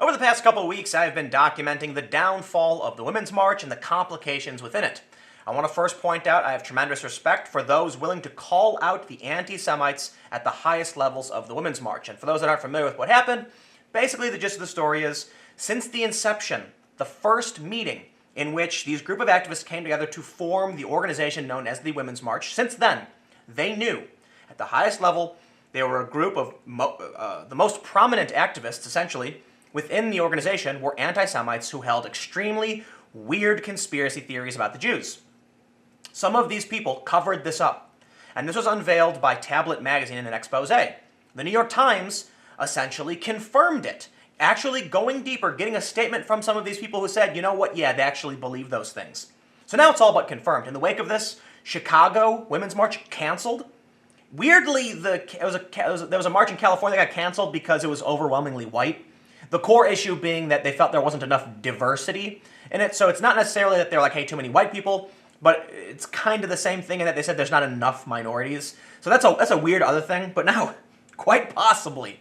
Over the past couple of weeks, I have been documenting the downfall of the Women's March and the complications within it. I want to first point out I have tremendous respect for those willing to call out the anti-Semites at the highest levels of the Women's March. And for those that aren't familiar with what happened, basically the gist of the story is, since the inception, the first meeting in which these group of activists came together to form the organization known as the Women's March, since then, they knew at the highest level they were a group of the most prominent activists, essentially, within the organization were anti-Semites who held extremely weird conspiracy theories about the Jews. Some of these people covered this up, and this was unveiled by Tablet magazine in an expose. The New York Times essentially confirmed it, actually going deeper, getting a statement from some of these people who said, you know what, yeah, they actually believe those things. So now it's all but confirmed. In the wake of this, Chicago Women's March canceled. Weirdly, there was a march in California that got canceled because it was overwhelmingly white. The core issue being that they felt there wasn't enough diversity in it. So it's not necessarily that they're like, hey, too many white people, but it's kind of the same thing in that they said there's not enough minorities. So that's a weird other thing. But now, quite possibly,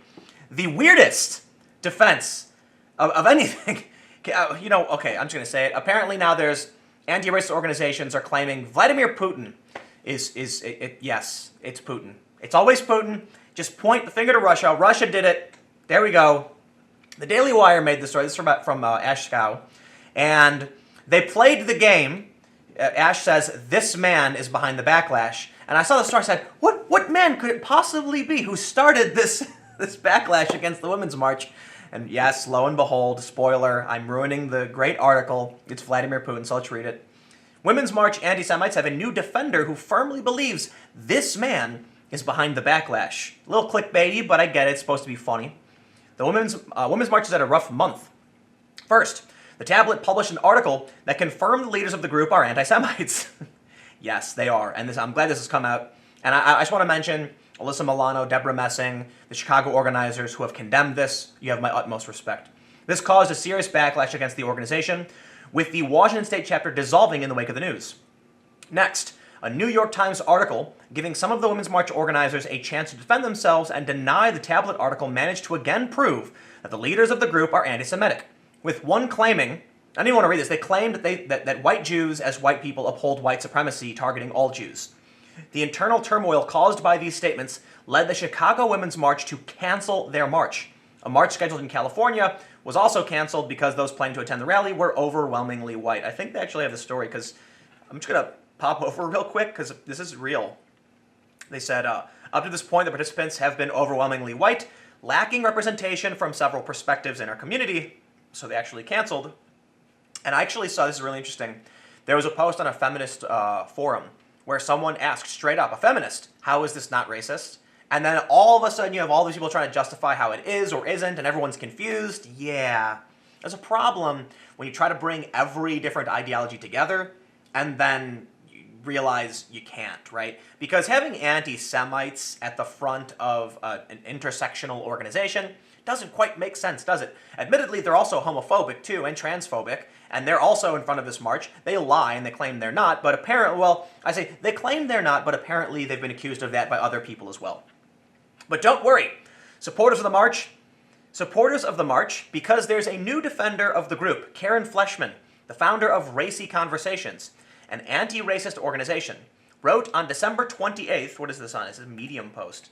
the weirdest defense of anything, okay, I'm just going to say it. Apparently now there's anti-racist organizations are claiming Vladimir Putin yes, it's Putin. It's always Putin. Just point the finger to Russia. Russia did it. There we go. The Daily Wire made this story. This is from Ash Scow. And they played the game. Ash says, this man is behind the backlash. And I saw the story and said, what man could it possibly be who started this backlash against the Women's March? And yes, lo and behold, spoiler, I'm ruining the great article. It's Vladimir Putin, so let's read it. Women's March anti-Semites have a new defender who firmly believes this man is behind the backlash. A little clickbaity, but I get it. It's supposed to be funny. The Women's March has had a rough month. First, the Tablet published an article that confirmed the leaders of the group are anti-Semites. Yes, they are. And I'm glad this has come out. And I just want to mention Alyssa Milano, Deborah Messing, the Chicago organizers who have condemned this. You have my utmost respect. This caused a serious backlash against the organization, with the Washington State chapter dissolving in the wake of the news. Next, a New York Times article giving some of the Women's March organizers a chance to defend themselves and deny the Tablet article managed to again prove that the leaders of the group are anti-Semitic, with one claiming, I don't even want to read this, they claimed that white Jews as white people uphold white supremacy, targeting all Jews. The internal turmoil caused by these statements led the Chicago Women's March to cancel their march. A march scheduled in California was also canceled because those planning to attend the rally were overwhelmingly white. I think they actually have the story because I'm just going to pop over real quick because this is real. They said, up to this point, the participants have been overwhelmingly white, lacking representation from several perspectives in our community, so they actually canceled. And I actually saw, this is really interesting, there was a post on a feminist forum where someone asked straight up, a feminist, how is this not racist? And then all of a sudden you have all these people trying to justify how it is or isn't, and everyone's confused. Yeah, there's a problem when you try to bring every different ideology together and then you realize you can't, right? Because having anti-Semites at the front of an intersectional organization doesn't quite make sense, does it? Admittedly, they're also homophobic too, and transphobic, and they're also in front of this march. They lie and they claim they're not, but apparently, well, I say they claim they're not, but apparently they've been accused of that by other people as well. But don't worry, supporters of the march, because there's a new defender of the group, Karen Fleshman, the founder of Racy Conversations, an anti-racist organization, wrote on December 28th, what is this on? It's a Medium post,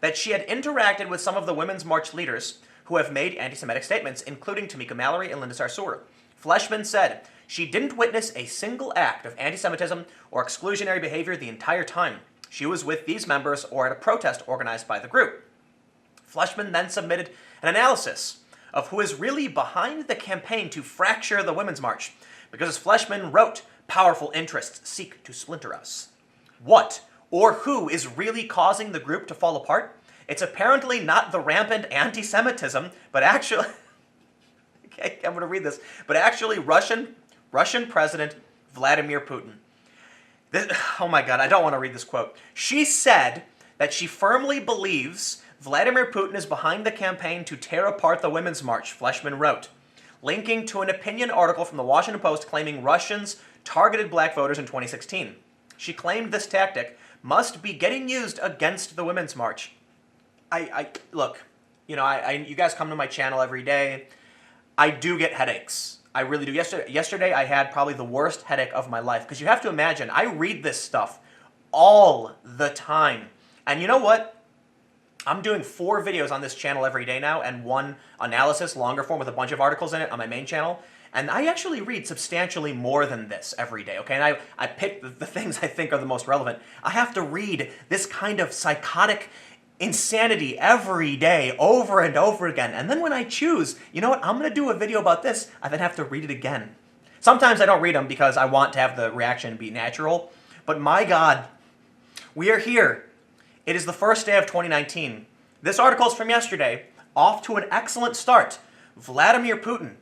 that she had interacted with some of the Women's March leaders who have made anti-Semitic statements, including Tamika Mallory and Linda Sarsour. Fleshman said she didn't witness a single act of anti-Semitism or exclusionary behavior the entire time she was with these members or at a protest organized by the group. Fleshman then submitted an analysis of who is really behind the campaign to fracture the Women's March, because as Fleshman wrote, powerful interests seek to splinter us. What or who is really causing the group to fall apart? It's apparently not the rampant anti-Semitism, but actually, okay, I'm going to read this, but actually Russian President Vladimir Putin. Oh my God, I don't want to read this quote. She said that she firmly believes Vladimir Putin is behind the campaign to tear apart the Women's March, Fleshman wrote, linking to an opinion article from the Washington Post claiming Russians targeted black voters in 2016. She claimed this tactic must be getting used against the Women's March. Look, you guys come to my channel every day. I do get headaches. I really do. Yesterday I had probably the worst headache of my life, because you have to imagine, I read this stuff all the time. And you know what? I'm doing 4 videos on this channel every day now, and 1 analysis, longer form, with a bunch of articles in it on my main channel. And I actually read substantially more than this every day, okay? And I pick the things I think are the most relevant. I have to read this kind of psychotic insanity every day, over and over again. And then when I choose, you know what, I'm going to do a video about this, I then have to read it again. Sometimes I don't read them because I want to have the reaction be natural. But my God, we are here. It is the first day of 2019. This article is from yesterday. Off to an excellent start. Vladimir Putin,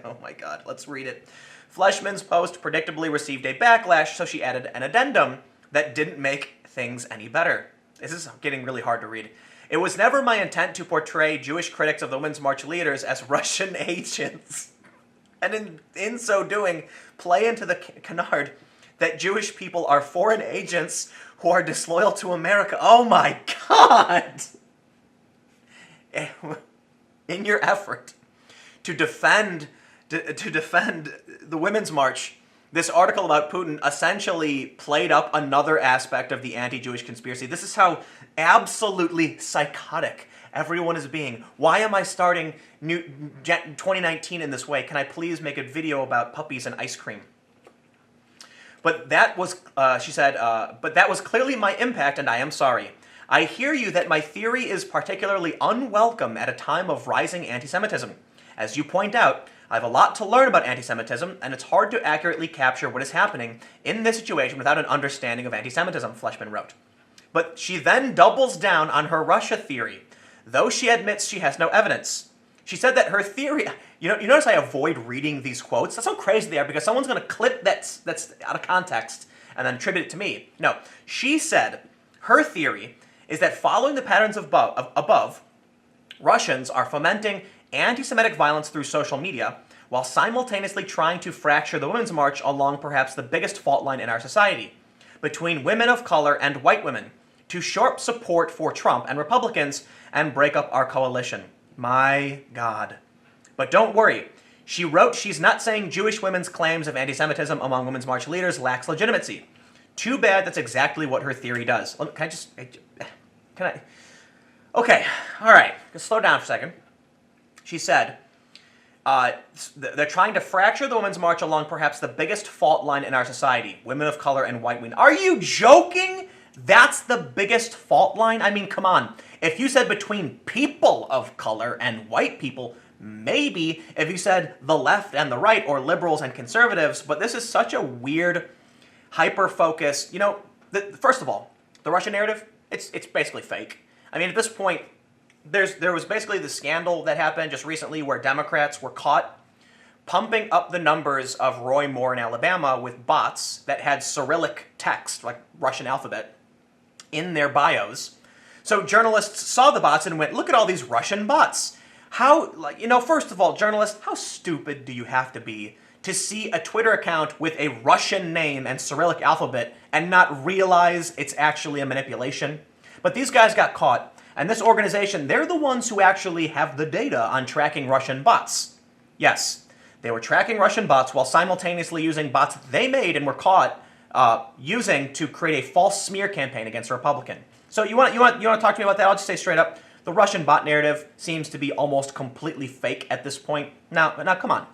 oh my God, let's read it. Fleshman's post predictably received a backlash, so she added an addendum that didn't make things any better. This is getting really hard to read. It was never my intent to portray Jewish critics of the Women's March leaders as Russian agents, and in so doing, play into the canard that Jewish people are foreign agents who are disloyal to America. Oh my God! In your effort to defend the Women's March, this article about Putin essentially played up another aspect of the anti-Jewish conspiracy. This is how absolutely psychotic everyone is being. Why am I starting 2019 in this way? Can I please make a video about puppies and ice cream? But that was, she said, but that was clearly my impact, and I am sorry. I hear you that my theory is particularly unwelcome at a time of rising anti-Semitism. As you point out, I have a lot to learn about anti-Semitism, and it's hard to accurately capture what is happening in this situation without an understanding of anti-Semitism, Fleshman wrote. But she then doubles down on her Russia theory, though she admits she has no evidence. She said that her theory... You notice I avoid reading these quotes? That's how crazy they are, because someone's going to clip that's out of context and then attribute it to me. No, she said her theory is that following the patterns above, Russians are fomenting anti-Semitic violence through social media, while simultaneously trying to fracture the Women's March along perhaps the biggest fault line in our society, between women of color and white women, to shore support for Trump and Republicans and break up our coalition. My God. But don't worry. She wrote she's not saying Jewish women's claims of anti-Semitism among Women's March leaders lacks legitimacy. Too bad that's exactly what her theory does. Can I? Okay, all right. Just slow down for a second. She said, they're trying to fracture the Women's March along perhaps the biggest fault line in our society, women of color and white women. Are you joking? That's the biggest fault line? I mean, come on. If you said between people of color and white people, maybe. If you said the left and the right, or liberals and conservatives, but this is such a weird, hyper-focused, first of all, the Russian narrative, it's basically fake. I mean, at this point, there was basically the scandal that happened just recently where Democrats were caught pumping up the numbers of Roy Moore in Alabama with bots that had Cyrillic text, like Russian alphabet, in their bios. So journalists saw the bots and went, look at all these Russian bots. First of all, journalists, how stupid do you have to be to see a Twitter account with a Russian name and Cyrillic alphabet and not realize it's actually a manipulation? But these guys got caught, and this organization, they're the ones who actually have the data on tracking Russian bots. Yes, they were tracking Russian bots while simultaneously using bots that they made and were caught using to create a false smear campaign against a Republican. So you want to talk to me about that? I'll just say straight up, the Russian bot narrative seems to be almost completely fake at this point. Now, come on.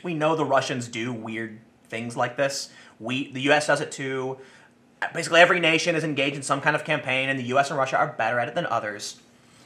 We know the Russians do weird things like this. The U.S. does it too. Basically, every nation is engaged in some kind of campaign, and the U.S. and Russia are better at it than others.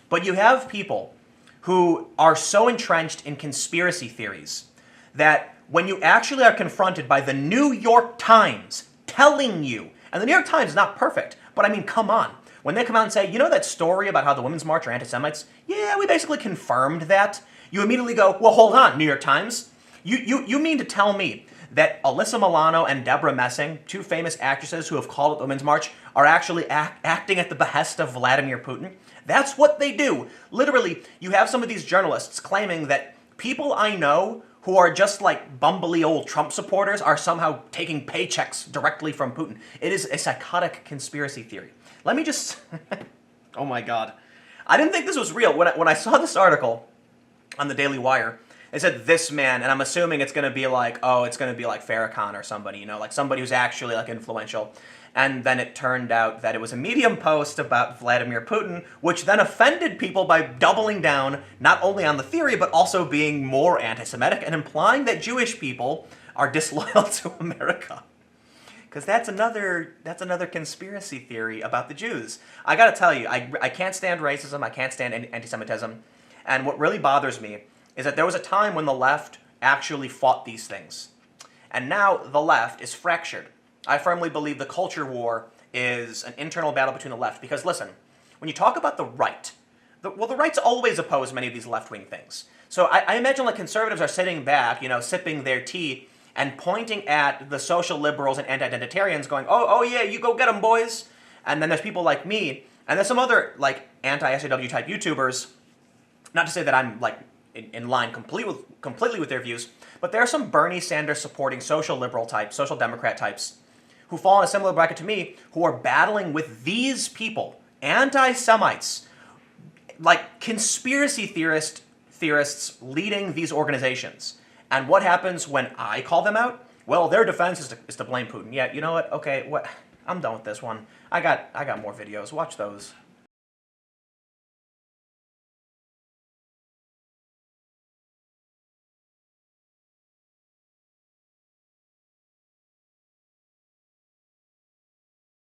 But you have people who are so entrenched in conspiracy theories that when you actually are confronted by the New York Times telling you, and the New York Times is not perfect, but I mean, come on. When they come out and say, you know that story about how the Women's March are anti-Semites? Yeah, we basically confirmed that. You immediately go, well, hold on, New York Times. You mean to tell me that Alyssa Milano and Deborah Messing, 2 famous actresses who have called it the Women's March, are actually acting at the behest of Vladimir Putin? That's what they do. Literally, you have some of these journalists claiming that people I know who are just like bumbly old Trump supporters are somehow taking paychecks directly from Putin. It is a psychotic conspiracy theory. Let me just... Oh my God. I didn't think this was real. When I saw this article, on the Daily Wire. They said this man, and I'm assuming it's going to be like, oh, it's going to be like Farrakhan or somebody, you know, like somebody who's actually like influential. And then it turned out that it was a Medium post about Vladimir Putin, which then offended people by doubling down not only on the theory, but also being more anti-Semitic and implying that Jewish people are disloyal to America. Because that's another conspiracy theory about the Jews. I gotta tell you, I can't stand racism, I can't stand anti-Semitism, and what really bothers me is that there was a time when the left actually fought these things. And now the left is fractured. I firmly believe the culture war is an internal battle between the left. Because listen, when you talk about the right, the right's always opposed many of these left-wing things. So I imagine like conservatives are sitting back, you know, sipping their tea and pointing at the social liberals and anti-identitarians going, oh yeah, you go get them, boys. And then there's people like me, and there's some other like anti-SJW type YouTubers, not to say that I'm like in line completely with their views, but there are some Bernie Sanders supporting social liberal types, social democrat types, who fall in a similar bracket to me, who are battling with these people, anti-Semites, like conspiracy theorists leading these organizations. And what happens when I call them out? Well, their defense is to blame Putin. Yeah, you know what? Okay, I'm done with this one. I got more videos. Watch those.